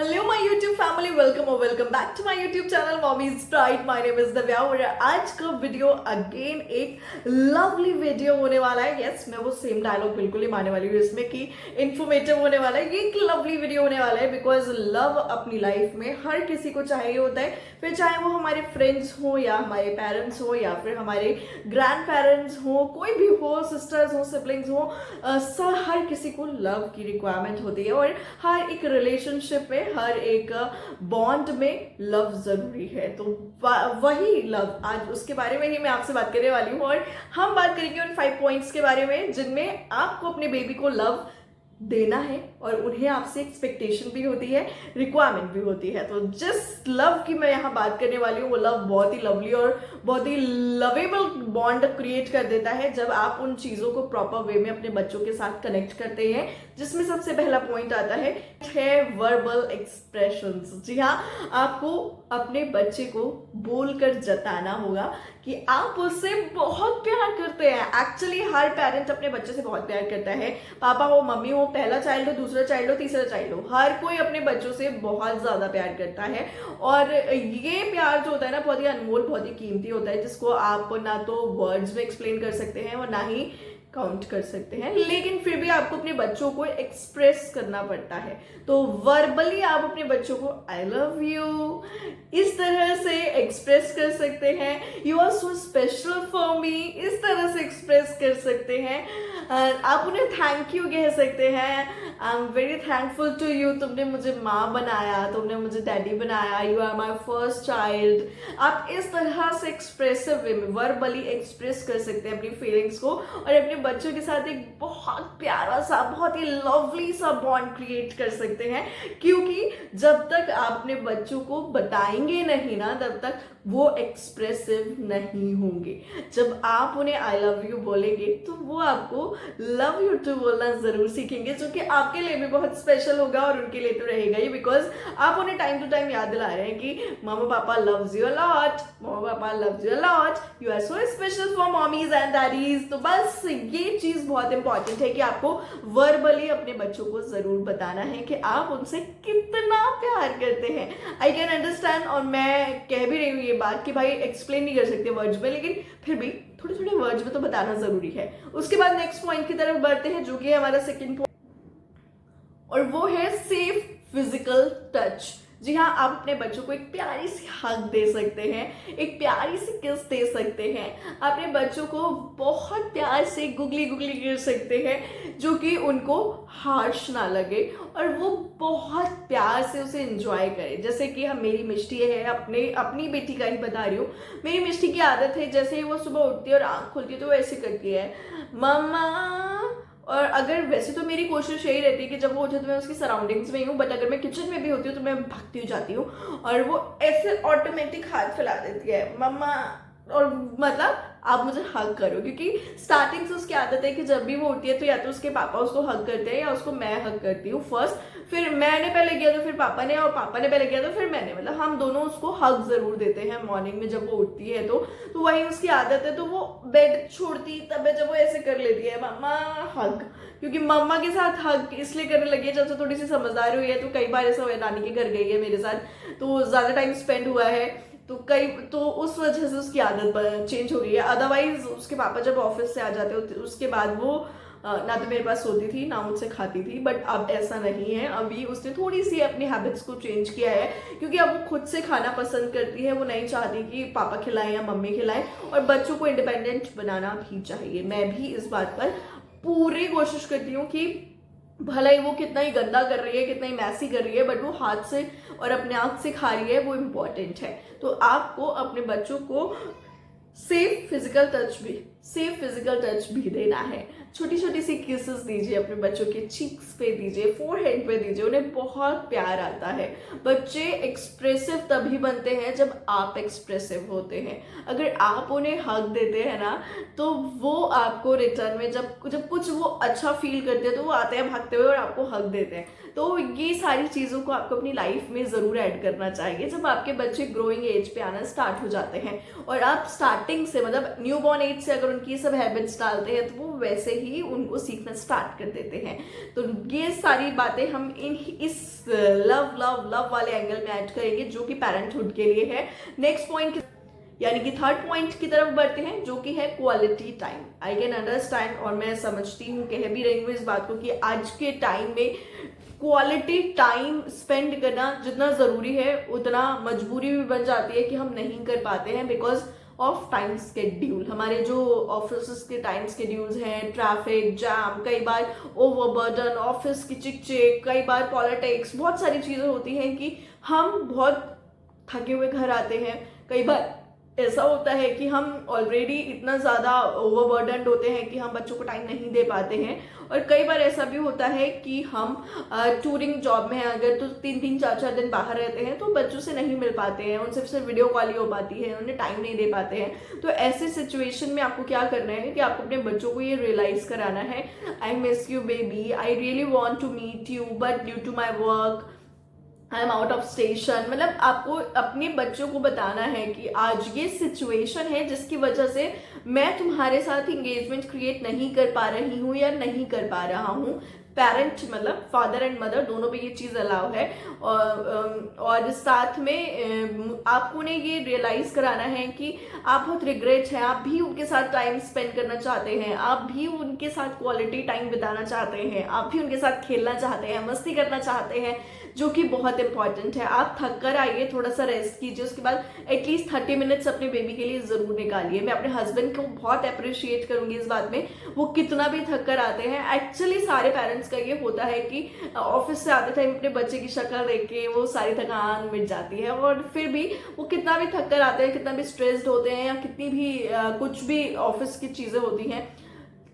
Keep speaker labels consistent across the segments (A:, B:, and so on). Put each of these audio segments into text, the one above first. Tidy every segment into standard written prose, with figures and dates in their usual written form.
A: Hello my YouTube family, welcome back to my YouTube channel mommies pride. My name is Divya और आज का video again एक lovely video होने वाला है। यस, मैं वो सेम डायलॉग बिल्कुल ही मारने वाली हूँ इसमें कि इन्फॉर्मेटिव होने वाला है। ये एक लवली वीडियो होने वाला है बिकॉज लव अपनी लाइफ में हर किसी को चाहिए होता है, फिर चाहे वो हमारे फ्रेंड्स हो या हमारे पेरेंट्स हो या फिर हमारे ग्रैंड पेरेंट्स हो, कोई भी हो, सिस्टर्स हो, सिबलिंग्स हो, हर किसी को लव की रिक्वायरमेंट होती है और हर एक रिलेशनशिप में, हर एक बॉन्ड में लव जरूरी है। तो वही लव, आज उसके बारे में ही मैं आपसे बात करने वाली हूँ और हम बात करेंगे उन 5 पॉइंट्स के बारे में जिनमें आपको अपने बेबी को लव देना है और उन्हें आपसे एक्सपेक्टेशन भी होती है, रिक्वायरमेंट भी होती है। तो जिस लव की मैं यहाँ बात करने वाली हूँ वो लव बहुत ही लवली और बहुत ही लवेबल बॉन्ड क्रिएट कर देता है जब आप उन चीज़ों को प्रॉपर वे में अपने बच्चों के साथ कनेक्ट करते हैं। जिसमें सबसे पहला पॉइंट आता है वर्बल एक्सप्रेशंस। जी हाँ, आपको अपने बच्चे को बोलकर जताना होगा कि आप उससे बहुत प्यार करते हैं। एक्चुअली हर पेरेंट अपने बच्चे से बहुत प्यार करता है, पापा हो, मम्मी हो, पहला चाइल्ड हो, दूसरा चाइल्ड हो, तीसरा चाइल्ड हो, हर कोई अपने बच्चों से बहुत ज्यादा प्यार करता है। और ये प्यार जो होता है ना, बहुत ही अनमोल, बहुत ही कीमती होता है, जिसको आप ना तो वर्ड्स में एक्सप्लेन कर सकते हैं और ना ही काउंट कर सकते हैं, लेकिन फिर भी आपको अपने बच्चों को एक्सप्रेस करना पड़ता है। तो वर्बली आप अपने बच्चों को आई लव यू इस तरह से एक्सप्रेस कर सकते हैं। You are so special for me इस तरह से एक्सप्रेस कर सकते हैं। आप उन्हें थैंक यू कह सकते हैं, I am very thankful to you, तुमने मुझे माँ बनाया, तुमने मुझे डैडी बनाया, you are my first child. आप इस तरह से एक्सप्रेसिव वे में वर्बली एक्सप्रेस कर सकते हैं अपनी फीलिंग्स को और अपने बच्चों के साथ एक बहुत प्यारा सा, बहुत ही लवली सा बॉन्ड क्रिएट कर सकते हैं। क्योंकि जब तक आप अपने बच्चों को बताएंगे नहीं ना, तब तक वो एक्सप्रेसिव नहीं होंगे। जब आप उन्हें आई लव यू बोलेंगे तो वो आपको लव यू टू बोलना जरूर सीखेंगे, जो कि आपके लिए भी बहुत स्पेशल होगा और उनके लिए तो रहेगा ही, बिकॉज आप उन्हें टाइम टू टाइम याद दिला रहे हैं कि mumma papa loves you a lot, mumma papa loves you a lot, you are so special for mommies and daddies. तो बस ये चीज बहुत इंपॉर्टेंट है कि आपको वर्बली अपने बच्चों को जरूर बताना है कि आप उनसे कितना प्यार करते हैं। आई कैन अंडरस्टैंड, और मैं कह भी रही हूँ ये बात कि भाई एक्सप्लेन नहीं कर सकते वर्ड्स में, लेकिन फिर भी थोड़े थोड़े वर्ड्स में तो बताना जरूरी है। उसके बाद नेक्स्ट पॉइंट की तरफ बढ़ते हैं, जो कि है हमारा सेकंड पॉइंट, और वो है सेफ फिजिकल टच। जी हाँ, आप अपने बच्चों को एक प्यारी सी हग दे सकते हैं, एक प्यारी सी किस दे सकते हैं, अपने बच्चों को बहुत प्यार से गुगली गुगली कर सकते हैं, जो कि उनको हार्श ना लगे और वो बहुत प्यार से उसे एंजॉय करें। जैसे कि हम, मेरी मिष्टी है, अपनी बेटी का ही बता रही हूँ। मेरी मिष्टी की आदत है, जैसे ही वो सुबह उठती है और आँख खुलती है तो वो ऐसे करती है, मम्मा। और अगर वैसे तो मेरी कोशिश यही रहती है कि जब वो उठे तो मैं उसकी सराउंडिंग्स में ही हूँ, बट अगर मैं किचन में भी होती हूँ तो मैं भागती हुई जाती हूँ और वो ऐसे ऑटोमेटिक हाथ फैला देती है, मम्मा, और मतलब आप मुझे हग करो। क्योंकि स्टार्टिंग से उसकी आदत है कि जब भी वो उठती है तो या तो उसके पापा उसको हग करते हैं या उसको मैं हग करती हूँ फर्स्ट, फिर मैंने पहले किया तो फिर पापा ने, और पापा ने पहले किया तो फिर मैंने, मतलब हम दोनों उसको हग जरूर देते हैं मॉर्निंग में जब वो उठती है। तो वही उसकी आदत है। तो वो बेड छोड़ती तब जब वो ऐसे कर लेती है, मम्मा हग। क्योंकि मम्मा के साथ हग इसलिए करने लगी है जब से थोड़ी सी समझदार हुई है। तो कई बार ऐसा हुआ है, नानी के घर गई है मेरे साथ तो ज्यादा टाइम स्पेंड हुआ है, तो उस वजह से उसकी आदत चेंज हो गई है। अदरवाइज उसके पापा जब ऑफिस से आ जाते होते उसके बाद वो ना तो मेरे पास सोती थी ना मुझसे खाती थी, बट अब ऐसा नहीं है। अभी उसने थोड़ी सी अपनी हैबिट्स को चेंज किया है क्योंकि अब वो खुद से खाना पसंद करती है। वो नहीं चाहती कि पापा खिलाएं या मम्मी खिलाएं, और बच्चों को इंडिपेंडेंट बनाना भी चाहिए। मैं भी इस बात पर पूरी कोशिश करती हूँ कि भले ही वो कितना ही गंदा कर रही है, कितना ही मैसी कर रही है, बट वो हाथ से और अपने आँख से खा रही है, वो इम्पोर्टेंट है। तो आपको अपने बच्चों को सेफ फिजिकल टच भी देना है। छोटी छोटी सी किसेस दीजिए अपने बच्चों के चीक्स पे दीजिए, फोरहेड पे दीजिए, उन्हें बहुत प्यार आता है। बच्चे एक्सप्रेसिव तभी बनते हैं जब आप एक्सप्रेसिव होते हैं। अगर आप उन्हें हग देते हैं ना तो वो आपको रिटर्न में जब कुछ वो अच्छा फील करते हैं तो वो आते हैं भागते हुए और आपको हग देते हैं। तो ये सारी चीज़ों को आपको अपनी लाइफ में ज़रूर ऐड करना चाहिए जब आपके बच्चे ग्रोइंग एज पे आना स्टार्ट हो जाते हैं। और आप स्टार्टिंग से, मतलब न्यू बॉर्न एज से अगर और उनकी सब हैबिट्स डालते हैं तो वो वैसे ही उनको सीखना स्टार्ट कर देते हैं। तो ये सारी बातें हम इस लव लव लव वाले एंगल में ऐड करेंगे जो कि पेरेंटहुड के लिए है। नेक्स्ट पॉइंट यानी कि थर्ड पॉइंट की तरफ बढ़ते हैं जो कि है quality time. I can understand और मैं समझती हूँ, कह भी रही हूँ इस बात को कि आज के टाइम में क्वालिटी टाइम स्पेंड करना जितना ज़रूरी है उतना मजबूरी भी बन जाती है कि हम नहीं कर पाते हैं बिकॉज ऑफ टाइम स्केड्यूल। हमारे जो ऑफिस के टाइम स्केड्यूल्स हैं, ट्रैफिक जैम, कई बार ओवरबर्डन, ऑफिस की चिक, कई बार पॉलिटिक्स, बहुत सारी चीज़ें होती हैं कि हम बहुत थके हुए घर आते हैं। कई बार ऐसा होता है कि हम ऑलरेडी इतना ज़्यादा ओवरबर्डनड होते हैं कि हम बच्चों को टाइम नहीं दे पाते हैं। और कई बार ऐसा भी होता है कि हम टूरिंग जॉब में हैं अगर तो 3-3, 4-4 दिन बाहर रहते हैं तो बच्चों से नहीं मिल पाते हैं, उनसे सिर्फ वीडियो कॉल ही हो पाती है, उन्हें टाइम नहीं दे पाते हैं। तो ऐसे सिचुएशन में आपको क्या करना है कि आपको अपने बच्चों को ये रियलाइज़ कराना है, I miss you baby, I really want to meet you but due to my work I am out of station. मतलब आपको अपने बच्चों को बताना है कि आज ये सिचुएशन है जिसकी वजह से मैं तुम्हारे साथ इंगेजमेंट क्रिएट नहीं कर पा रही हूँ या नहीं कर पा रहा हूँ। पेरेंट मतलब फादर एंड मदर दोनों पे ये चीज़ अलाउ है। और साथ में आपको ने ये रियलाइज़ कराना है कि आप बहुत रिग्रेट है, आप भी उनके साथ टाइम स्पेंड करना चाहते हैं, आप भी उनके साथ क्वालिटी टाइम बिताना चाहते हैं, आप भी उनके साथ खेलना चाहते हैं, मस्ती करना चाहते हैं, जो कि बहुत इंपॉर्टेंट है। आप थक कर आइए, थोड़ा सा रेस्ट कीजिए, उसके बाद एटलीस्ट 30 मिनट्स अपने बेबी के लिए ज़रूर निकालिए। मैं अपने हस्बैंड को बहुत अप्रिशिएट करूंगी इस बात में, वो कितना भी थक कर आते हैं। एक्चुअली सारे पेरेंट्स का ये होता है कि ऑफिस से आते टाइम अपने बच्चे की शक्ल देख के वो सारी थकान मिट जाती है, और फिर भी वो कितना भी थक कर आते हैं, कितना भी स्ट्रेस्ड होते हैं या कितनी भी कुछ भी ऑफिस की चीज़ें होती हैं,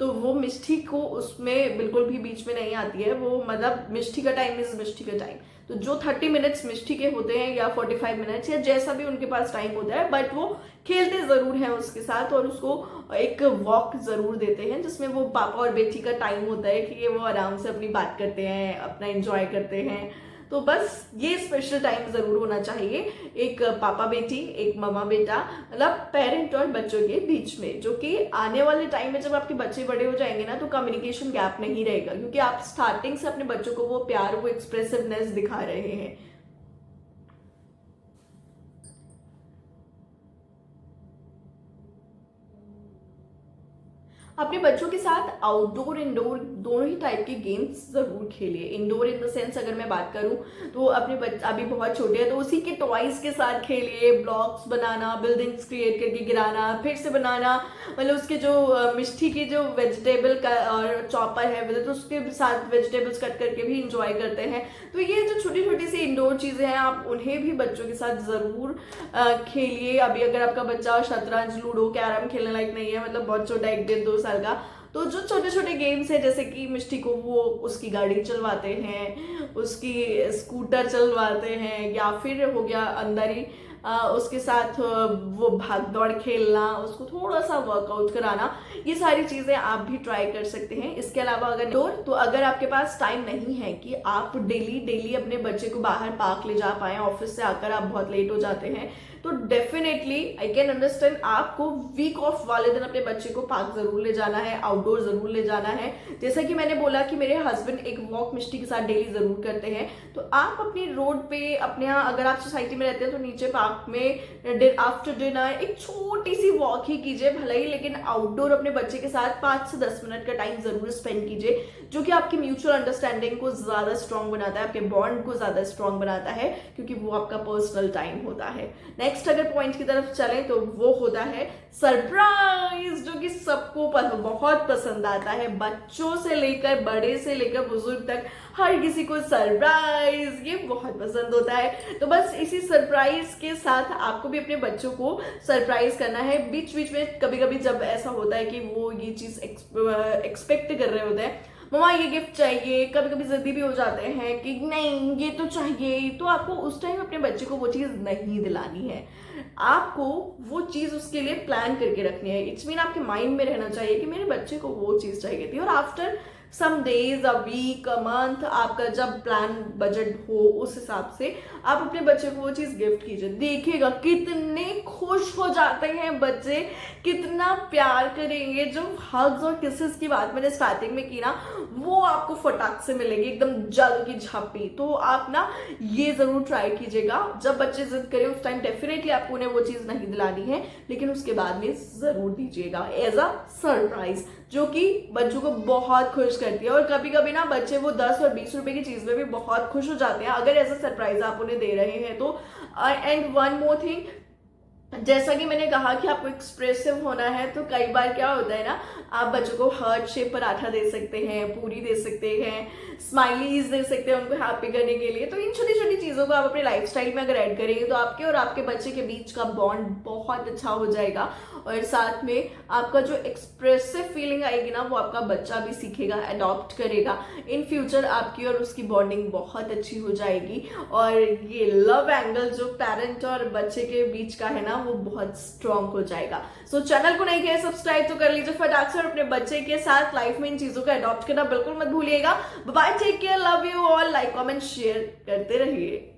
A: तो वो मिष्टी को उसमें बिल्कुल भी बीच में नहीं आती है। वो मतलब मिष्टी का टाइम इज मिष्टी का टाइम। तो जो 30 मिनट्स मिष्टी के होते हैं या 45 मिनट्स या जैसा भी उनके पास टाइम होता है, बट वो खेलते ज़रूर हैं उसके साथ और उसको एक वॉक ज़रूर देते हैं जिसमें वो पापा और बेटी का टाइम होता है कि वो आराम से अपनी बात करते हैं, अपना एंजॉय करते हैं। तो बस ये स्पेशल टाइम ज़रूर होना चाहिए, एक पापा बेटी, एक मम्मा बेटा, मतलब पेरेंट और बच्चों के बीच में, जो कि आने वाले टाइम में जब आपके बच्चे बड़े हो जाएंगे ना तो कम्युनिकेशन गैप नहीं रहेगा, क्योंकि आप स्टार्टिंग से अपने बच्चों को वो प्यार, वो एक्सप्रेसिवनेस दिखा रहे हैं। अपने बच्चों के साथ आउटडोर इंडोर दोनों ही टाइप के गेम्स जरूर खेलिए। इंडोर इन द सेंस अगर मैं बात करूं तो अपने बच्चे अभी बहुत छोटे हैं तो उसी के टॉयज के साथ खेलिए। ब्लॉक्स बनाना, बिल्डिंग्स क्रिएट करके गिराना, फिर से बनाना, मतलब उसके जो मिष्टी की जो वेजिटेबल का और चॉपर है तो उसके साथ वेजिटेबल्स कट करके भी इंजॉय करते हैं। तो ये जो छोटी छोटी सी इंडोर चीज़ें हैं आप उन्हें भी बच्चों के साथ ज़रूर खेलिए। अभी अगर आपका बच्चा शतरंज, लूडो, कैरम खेलने लायक नहीं है, मतलब बहुत छोटा 1-1-2 साल का, तो जो छोटे छोटे गेम्स है जैसे कि मिष्टी को वो उसकी गाड़ी चलवाते हैं, उसकी स्कूटर चलवाते हैं, या फिर हो गया अंदर ही उसके साथ वो भाग दौड़ खेलना, उसको थोड़ा सा वर्कआउट कराना, ये सारी चीज़ें आप भी ट्राई कर सकते हैं। इसके अलावा अगर तो अगर आपके पास टाइम नहीं है कि आप डेली अपने बच्चे को बाहर पार्क ले जा पाएँ, ऑफिस से आकर आप बहुत लेट हो जाते हैं, तो डेफिनेटली आई कैन अंडरस्टैंड, आपको वीक ऑफ वाले दिन अपने बच्चे को पार्क जरूर ले जाना है, आउटडोर जरूर ले जाना है। जैसा कि मैंने बोला कि मेरे हस्बैंड एक वॉक मिष्टी के साथ डेली जरूर करते हैं, तो आप अपनी रोड पे अपने यहाँ अगर आप सोसाइटी में रहते हैं तो नीचे पार्क में आफ्टर डिनर एक छोटी सी वॉक ही कीजिए भले ही, लेकिन आउटडोर अपने बच्चे के साथ 5 से 10 मिनट का टाइम जरूर स्पेंड कीजिए, जो कि आपकी म्यूचुअल अंडरस्टैंडिंग को ज्यादा स्ट्रॉन्ग बनाता है, आपके बॉन्ड को ज्यादा स्ट्रॉन्ग बनाता है, क्योंकि वो आपका पर्सनल टाइम होता है। नेक्स्ट अगर पॉइंट की तरफ चलें तो वो होता है सरप्राइज, जो कि सबको बहुत पसंद आता है, बच्चों से लेकर बड़े से लेकर बुजुर्ग तक हर किसी को सरप्राइज ये बहुत पसंद होता है। तो बस इसी सरप्राइज के साथ आपको भी अपने बच्चों को सरप्राइज करना है। बीच बीच में कभी कभी जब ऐसा होता है कि वो ये चीज एक्सपेक्ट कर रहे होते हैं, मम्मा ये गिफ्ट चाहिए, कभी कभी जिद्दी भी हो जाते हैं कि नहीं ये तो चाहिए, तो आपको उस टाइम अपने बच्चे को वो चीज़ नहीं दिलानी है, आपको वो चीज़ उसके लिए प्लान करके रखनी है। इट्स मीन आपके माइंड में रहना चाहिए कि मेरे बच्चे को वो चीज़ चाहिए थी, और after some days, a week, a month, आपका जब प्लान बजट हो उस हिसाब से आप अपने बच्चे को वो चीज गिफ्ट कीजिए। देखिएगा कितने खुश हो जाते हैं बच्चे, कितना प्यार करेंगे। जो हग्स और किसेस की बात मैंने स्टार्टिंग में की ना, वो आपको फटाक से मिलेगी, एकदम जल की झप्पी। तो आप ना ये जरूर ट्राई कीजिएगा। जब बच्चे जिद करें उस टाइम डेफिनेटली आपको उन्हें वो चीज नहीं दिलानी है, लेकिन उसके बाद में जरूर दीजिएगा एज अ सरप्राइज, जो कि बच्चों को बहुत खुश करती है। और कभी कभी ना बच्चे वो 10 और 20 रुपए की चीज में भी बहुत खुश हो जाते हैं अगर एज अ सरप्राइज आप उन्हें दे रहे हैं तो। एंड वन मोर थिंग, जैसा कि मैंने कहा कि आपको एक्सप्रेसिव होना है, तो कई बार क्या होता है ना, आप बच्चों को हार्ट शेप पराठा दे सकते हैं, पूरी दे सकते हैं, स्माइलीज दे सकते हैं उनको हैप्पी करने के लिए। तो इन छोटी छोटी चीजों को आप अपने लाइफस्टाइल में अगर ऐड करेंगे तो आपके और आपके बच्चे के बीच का बॉन्ड बहुत अच्छा हो जाएगा। और साथ में आपका जो एक्सप्रेसिव फीलिंग आएगी ना, वो आपका बच्चा भी सीखेगा, अडॉप्ट करेगा। इन फ्यूचर आपकी और उसकी बॉन्डिंग बहुत अच्छी हो जाएगी। और ये लव एंगल जो पेरेंट और बच्चे के बीच का है ना, वो बहुत स्ट्रॉन्ग हो जाएगा। सो चैनल को नहीं किया सब्सक्राइब तो कर लीजिए फटाक से, और अपने बच्चे के साथ लाइफ में इन चीजों को अडॉप्ट करना बिल्कुल मत भूलिएगा। Bye, take care, love you all, like comment share करते रहिए।